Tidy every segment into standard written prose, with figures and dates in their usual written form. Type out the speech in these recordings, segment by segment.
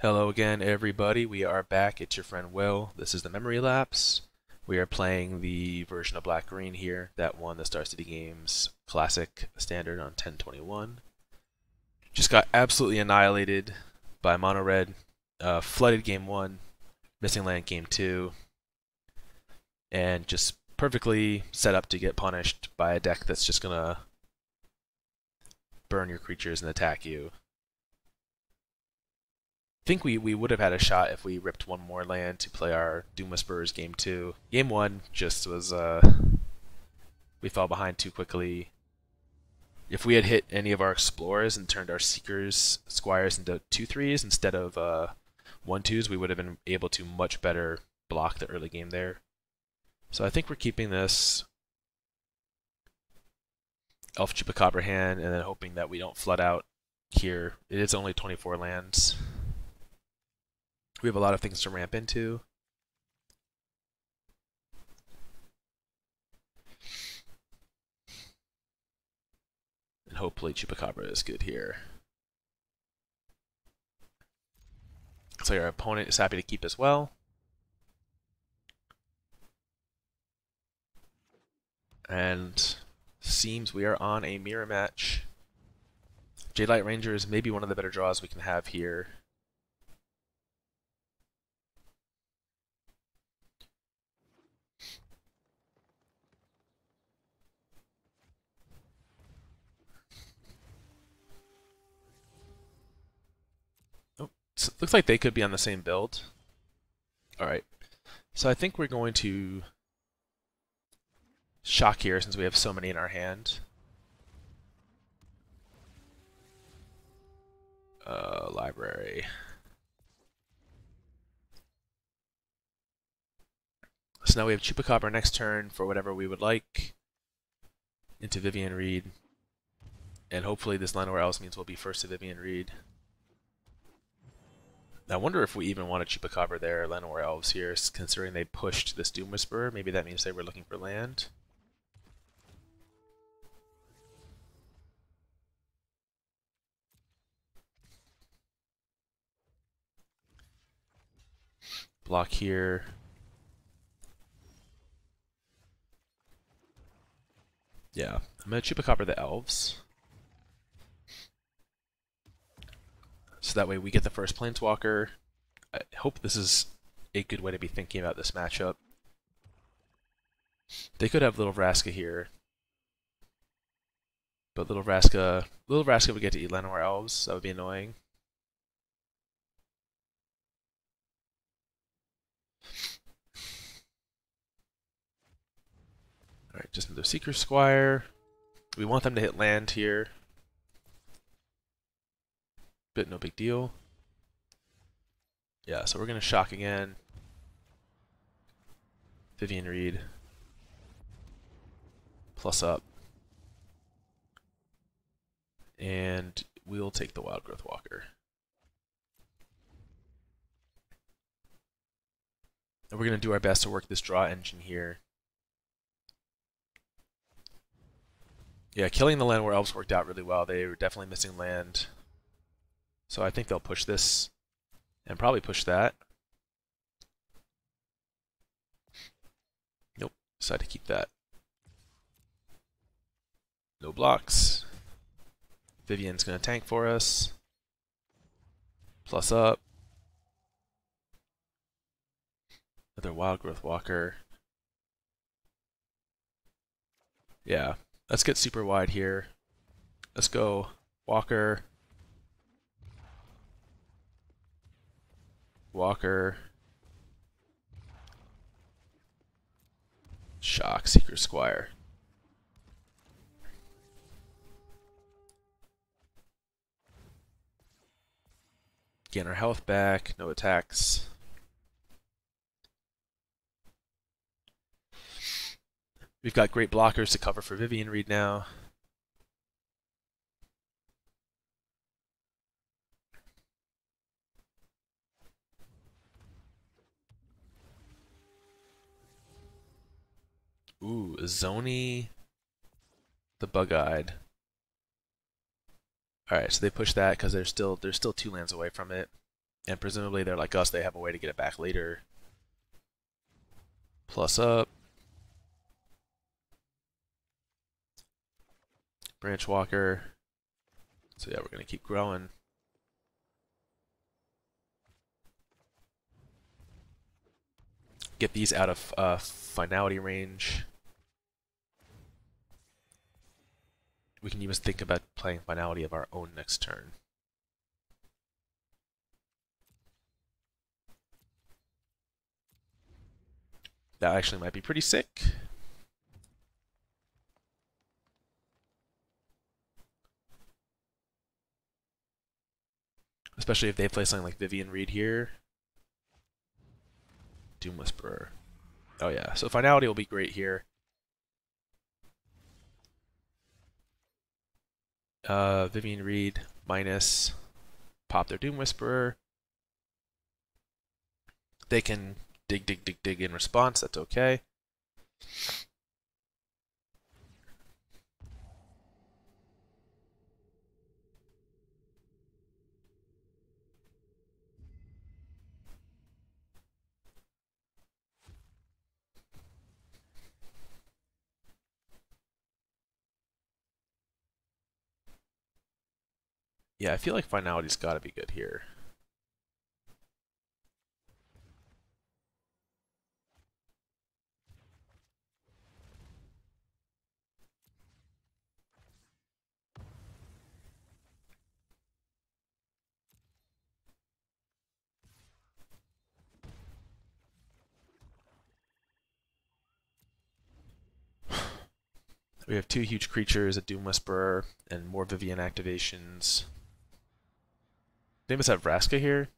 Hello again, everybody. We are back. It's your friend Will. This is the Memory Lapse. We are playing the version of Black Green here that won the Star City Games Classic Standard on 10/21. Just got absolutely annihilated by Mono Red. Flooded game 1, missing land game 2, and just perfectly set up to get punished by a deck that's just gonna burn your creatures and attack you. Think we would have had a shot if we ripped one more land to play our Doom Whisperers game 2. Game 1 just was, we fell behind too quickly. If we had hit any of our Explorers and turned our Seekers Squires into 2/3s instead of 1/2s, we would have been able to much better block the early game there. So I think we're keeping this Elf Chupacabra hand and then hoping that we don't flood out here. It is only 24 lands. We have a lot of things to ramp into. And hopefully Chupacabra is good here. Looks like our opponent is happy to keep as well. And seems we are on a mirror match. Jadelight Ranger is maybe one of the better draws we can have here. So looks like they could be on the same build. Alright, so I think we're going to shock here since we have so many in our hand. Library. So now we have Chupacabra next turn for whatever we would like. Into Vivien Reid. And hopefully this Llanowar Elves means we'll be first to Vivien Reid. I wonder if we even want a Chupacabra there, Llanowar Elves here, considering they pushed this Doom Whisperer. Maybe that means they were looking for land. Block here. Yeah, I'm going to Chupacabra the Elves. So that way we get the first Planeswalker. I hope this is a good way to be thinking about this matchup. They could have little Vraska here. But little Vraska would get to eat Llanowar Elves. That would be annoying. Alright, just another Seekers Squire. We want them to hit land here. But no big deal. Yeah, so we're going to shock again. Vivien Reid. Plus up. And we'll take the Wildgrowth Walker. And we're going to do our best to work this draw engine here. Yeah, killing the Llanowar Elves worked out really well. They were definitely missing land. So I think they'll push this and probably push that. Nope, decide to keep that. No blocks. Vivien's going to tank for us. Plus up. Another Wildgrowth Walker. Yeah, let's get super wide here. Let's go Walker. Walker. Shock, Seekers Squire. Gain our health back, no attacks. We've got great blockers to cover for Vivien Reid now. Ooh, Zoni the Bug-Eyed. Alright, so they push that because they're still 2 lands away from it. And presumably they're like us, they have a way to get it back later. Plus up. Branchwalker. So yeah, we're going to keep growing. Get these out of finality range. We can even think about playing finality of our own next turn. That actually might be pretty sick. Especially if they play something like Vivien Reid here. Doom Whisperer. Oh yeah, so finality will be great here. Vivien Reid minus pop their Doom Whisperer. They can dig in response, that's okay. Yeah, I feel like finality's gotta be good here. We have two huge creatures, a Doom Whisperer, and more Vivien activations. They must have Vraska here.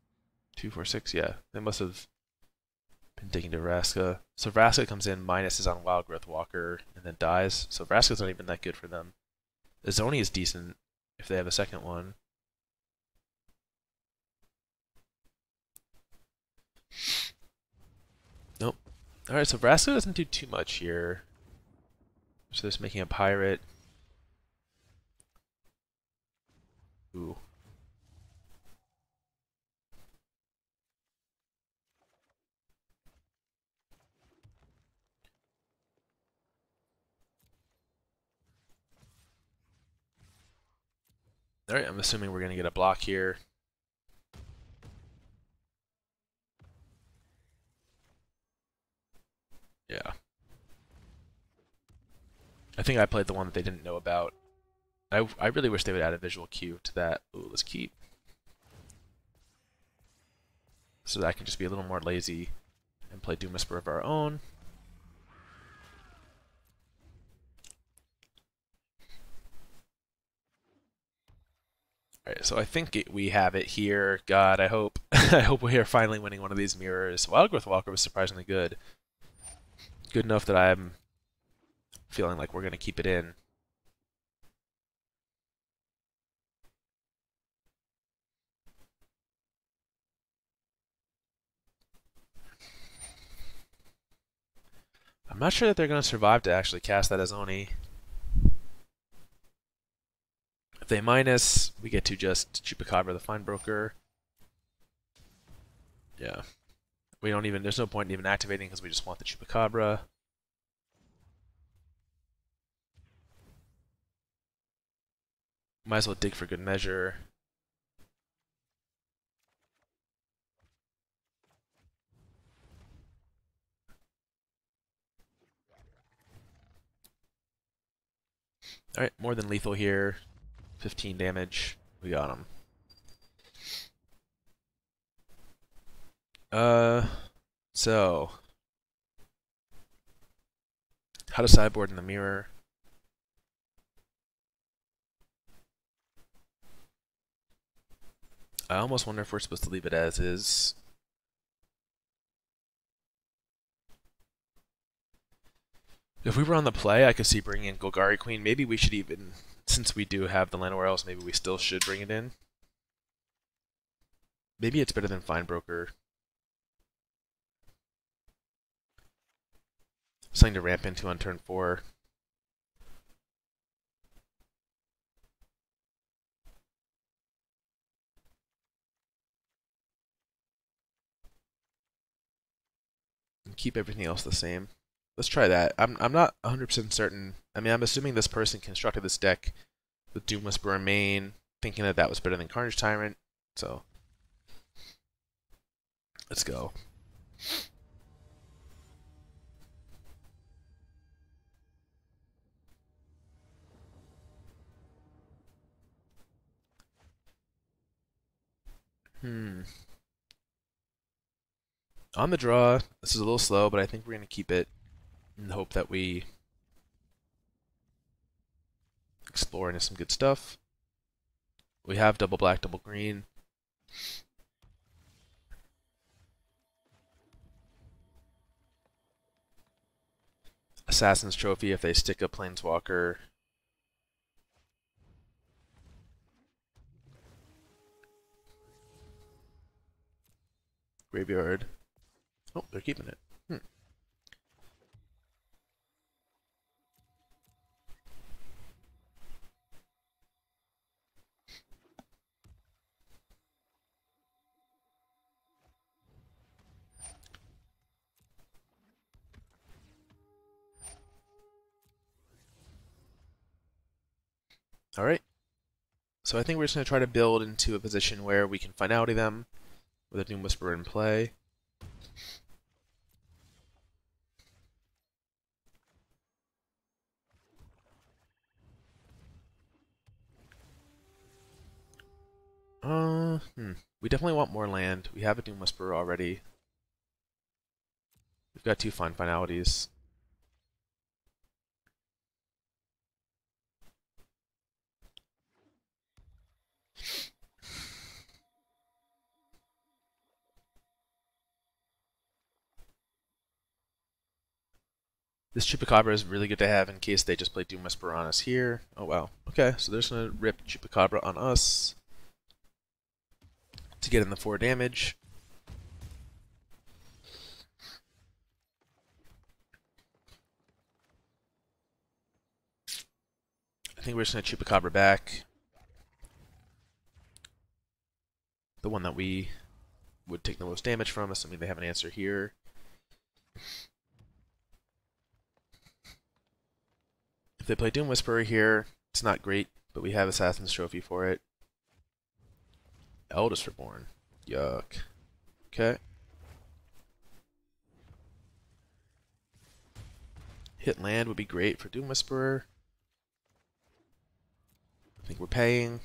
2, 4, 6, yeah. They must have been digging to Vraska. So Vraska comes in, minus is on Wildgrowth Walker, and then dies. So Vraska's not even that good for them. Azoni is decent if they have a second one. Nope. Alright, so Vraska doesn't do too much here. So just making a pirate. Ooh. Alright, I'm assuming we're going to get a block here. Yeah. I think I played the one that they didn't know about. I really wish they would add a visual cue to that. Ooh, let's keep. So that I can just be a little more lazy and play Doom Whisper of our own. Alright, so I think we have it here. God, I hope. I hope we are finally winning one of these mirrors. Wildgrowth Walker was surprisingly good. Good enough that I'm feeling like we're going to keep it in. I'm not sure that they're going to survive to actually cast that Azoni. If they minus, we get to just Chupacabra the Findbroker. Yeah. We don't even, there's no point in even activating because we just want the Chupacabra. Might as well dig for good measure. Alright, more than lethal here. 15 damage. We got him. So how to sideboard in the mirror. I almost wonder if we're supposed to leave it as is. If we were on the play, I could see bringing in Golgari Queen. Maybe we should even, since we do have the Llanowar Elves, maybe we still should bring it in. Maybe it's better than Findbroker. Something to ramp into on turn 4. keep everything else the same. Let's try that. I'm not 100% certain. I mean, I'm assuming this person constructed this deck with Doom Whisperer main, thinking that that was better than Carnage Tyrant. So let's go. On the draw, this is a little slow, but I think we're going to keep it in the hope that we explore into some good stuff. We have double black, double green. Assassin's Trophy if they stick a Planeswalker. Graveyard. Oh, they're keeping it. Alright. So I think we're just going to try to build into a position where we can Finality them with a Doom Whisperer in play. We definitely want more land. We have a Doom Whisperer already. We've got 2 fine Finalities. This Chupacabra is really good to have in case they just play Doom Whisperer on us here. Oh wow. Okay, so they're just going to rip Chupacabra on us to get in the 4 damage. I think we're just going to Chupacabra back. The one that we would take the most damage from, assuming they have an answer here. If they play Doom Whisperer here, it's not great, but we have Assassin's Trophy for it. Eldest Reborn. Yuck. Okay. Hit land would be great for Doom Whisperer. I think we're paying.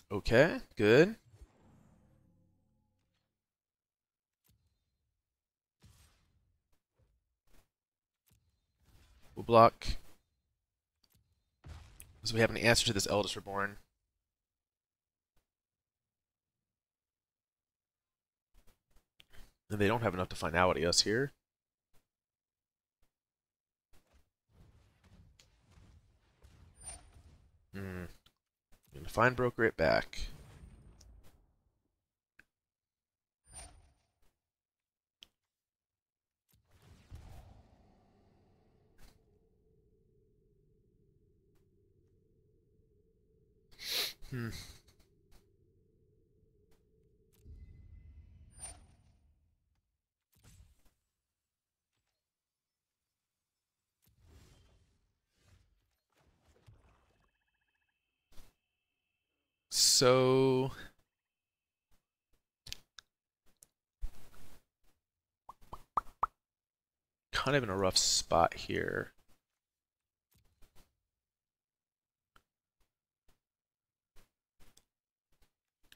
Okay, good. We'll block. So we have an answer to this Eldest Reborn. And they don't have enough to Finality us here. I'm gonna Findbroker it back. So kind of in a rough spot here.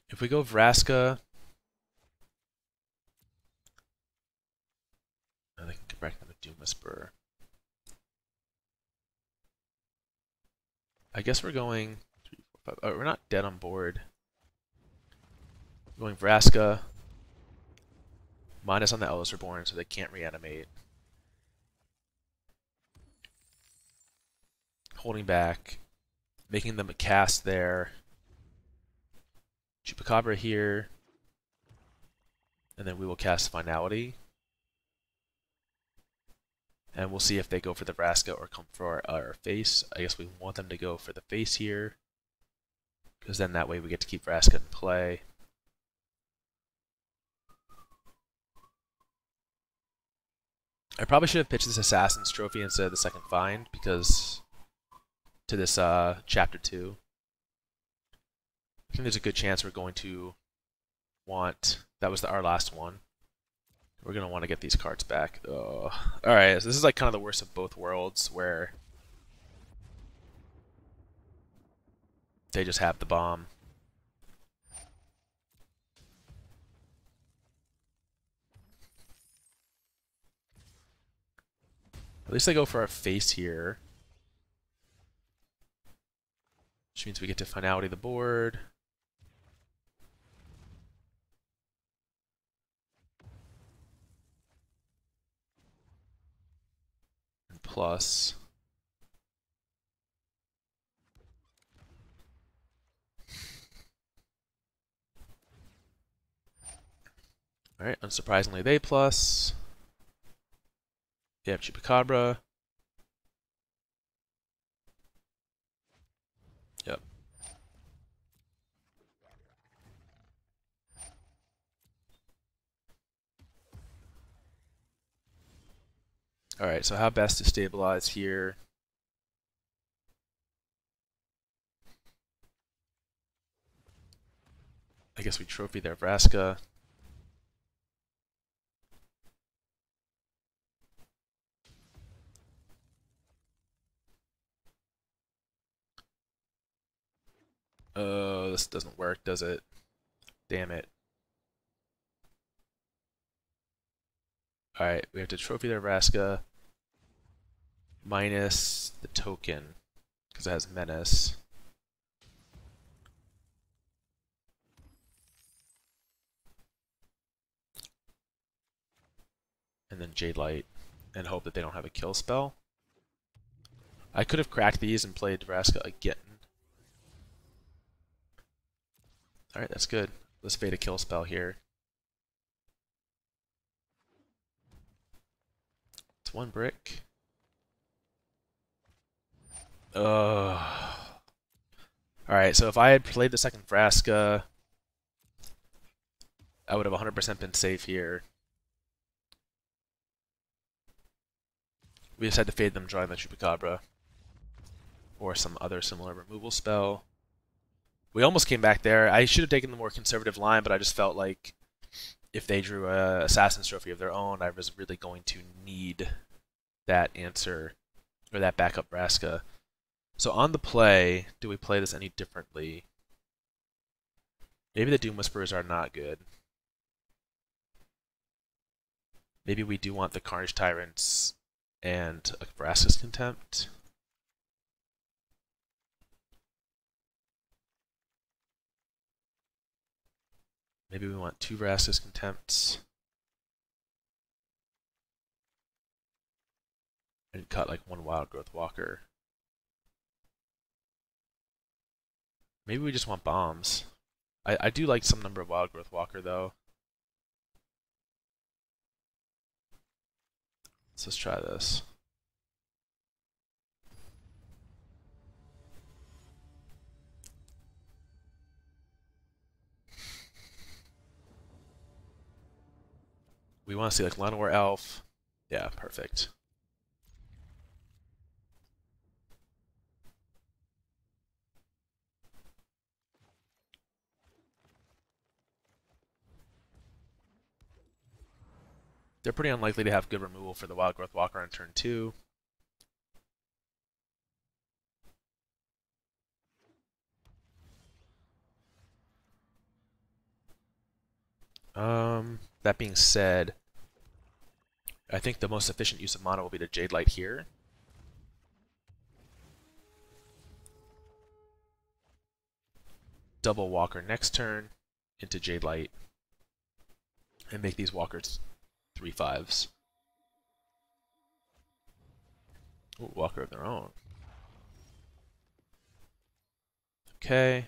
If we go Vraska, I think I can get back into Doom Whisperer. I guess we're going 3, 4, 5. Oh, we're not dead on board. We're going Vraska. Minus on the Eldest Reborn, so they can't reanimate. Holding back, making them a cast there. Chupacabra here, and then we will cast Finality. And we'll see if they go for the Vraska or come for our face. I guess we want them to go for the face here, because then that way we get to keep Vraska in play. I probably should have pitched this Assassin's Trophy instead of the second find, because to this chapter 2. I think there's a good chance we're going to want, that was our last one. We're going to want to get these cards back. Oh. Alright, so this is like kind of the worst of both worlds, where they just have the bomb. At least they go for our face here, which means we get to Finality the board. And plus. Alright, unsurprisingly they plus. They have Chupacabra. Yep. Alright, so how best to stabilize here? I guess we trophy their Vraska. Oh, this doesn't work, does it? Damn it. Alright, we have to trophy their Vraska minus the token, because it has Menace. And then Jadelight, and hope that they don't have a kill spell. I could have cracked these and played Vraska again. Alright, that's good. Let's fade a kill spell here. It's one brick. Alright, so if I had played the second Vraska, I would have 100% been safe here. We just had to fade them drawing the Chupacabra. Or some other similar removal spell. We almost came back there. I should have taken the more conservative line, but I just felt like if they drew a Assassin's Trophy of their own, I was really going to need that answer, or that backup Vraska. So on the play, do we play this any differently? Maybe the Doom Whisperers are not good. Maybe we do want the Carnage Tyrants and a Vraska's Contempt. Maybe we want 2 Vraska's Contempts. And cut like 1 Wildgrowth Walker. Maybe we just want bombs. I do like some number of Wildgrowth Walker though. So let's try this. We want to see like Llanowar Elf. Yeah, perfect. They're pretty unlikely to have good removal for the Wildgrowth Walker on turn 2. That being said, I think the most efficient use of mana will be to Jadelight here. Double Walker next turn into Jadelight. And make these Walkers 3/5s. Ooh, Walker of their own. Okay.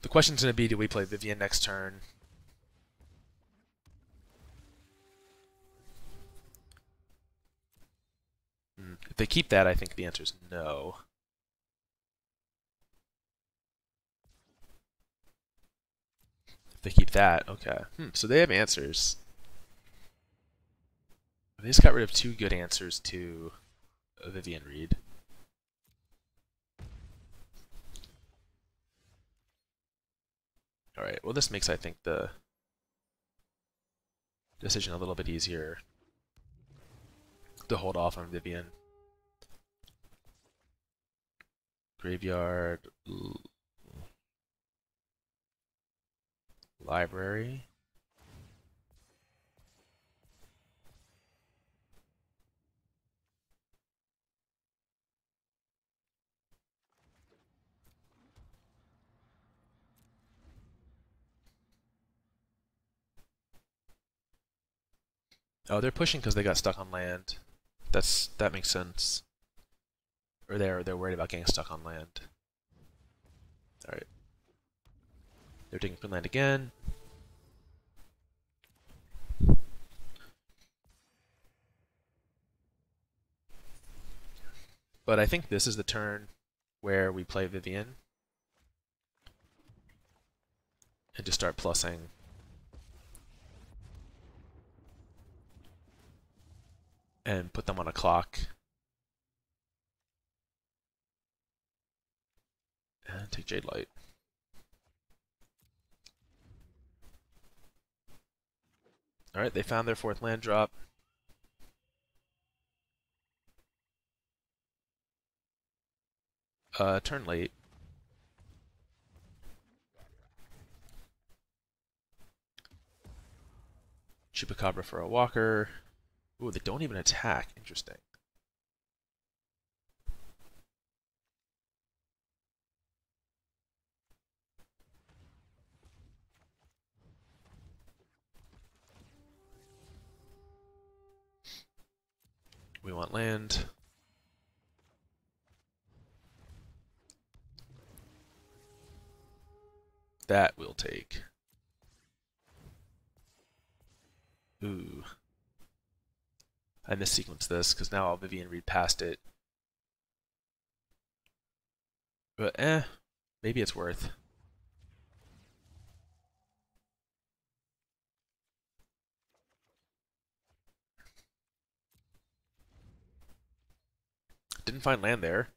The question's going to be, do we play Vivien next turn? If they keep that, I think the answer is no. If they keep that, okay. So they have answers. They just got rid of 2 good answers to Vivien Reid. Alright, well this makes, I think, the decision a little bit easier to hold off on Vivien. Graveyard, library. Oh, they're pushing because they got stuck on land. That makes sense. Or they're worried about getting stuck on land. All right. They're taking Finland again. But I think this is the turn where we play Vivien and just start plussing. And put them on a clock. And take Jadelight. Alright, they found their 4th land drop. Turn late. Chupacabra for a walker. Ooh, they don't even attack. Interesting. We want land. That we'll take. Ooh. I missequenced this because now I'll Vivien Reid past it. But maybe it's worth. Didn't find land there.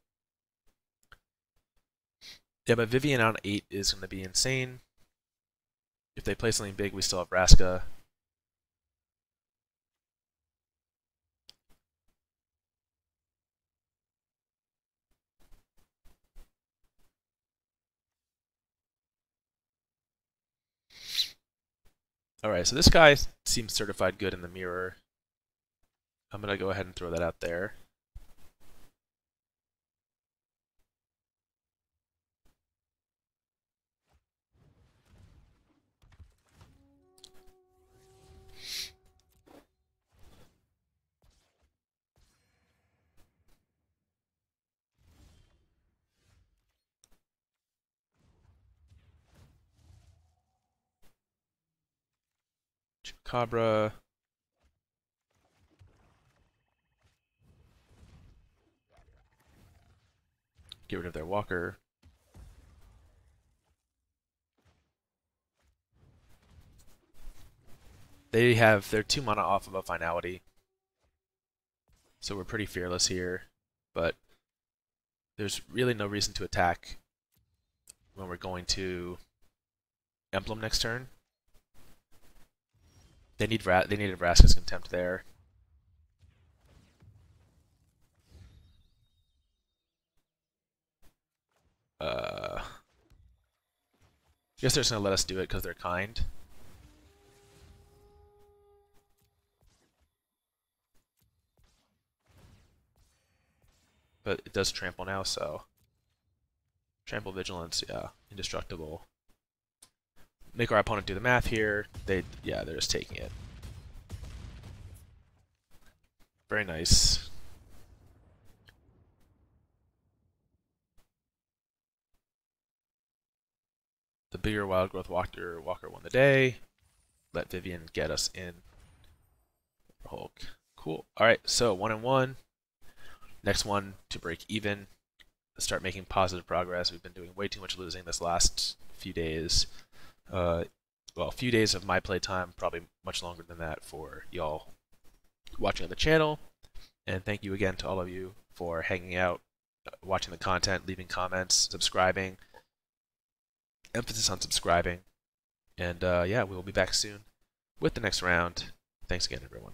Yeah, but Vivien on 8 is going to be insane. If they play something big, we still have Vraska. Alright, so this guy seems certified good in the mirror. I'm going to go ahead and throw that out there. Chupacabra. Get rid of their walker. They're 2 mana off of a Finality. So we're pretty fearless here. But there's really no reason to attack when we're going to Emblem next turn. They needed Vraska's Contempt there. I guess they're just gonna let us do it because they're kind. But it does trample now, so trample vigilance, yeah, indestructible. Make our opponent do the math here. They're just taking it. Very nice. The bigger Wildgrowth Walker won the day. Let Vivien get us in. Hulk. Cool. Alright, so 1-1. Next one to break even. Start making positive progress. We've been doing way too much losing this last few days. Well, a few days of my playtime, probably much longer than that for y'all watching on the channel. And thank you again to all of you for hanging out, watching the content, leaving comments, subscribing. Emphasis on subscribing. And yeah, we will be back soon with the next round. Thanks again, everyone.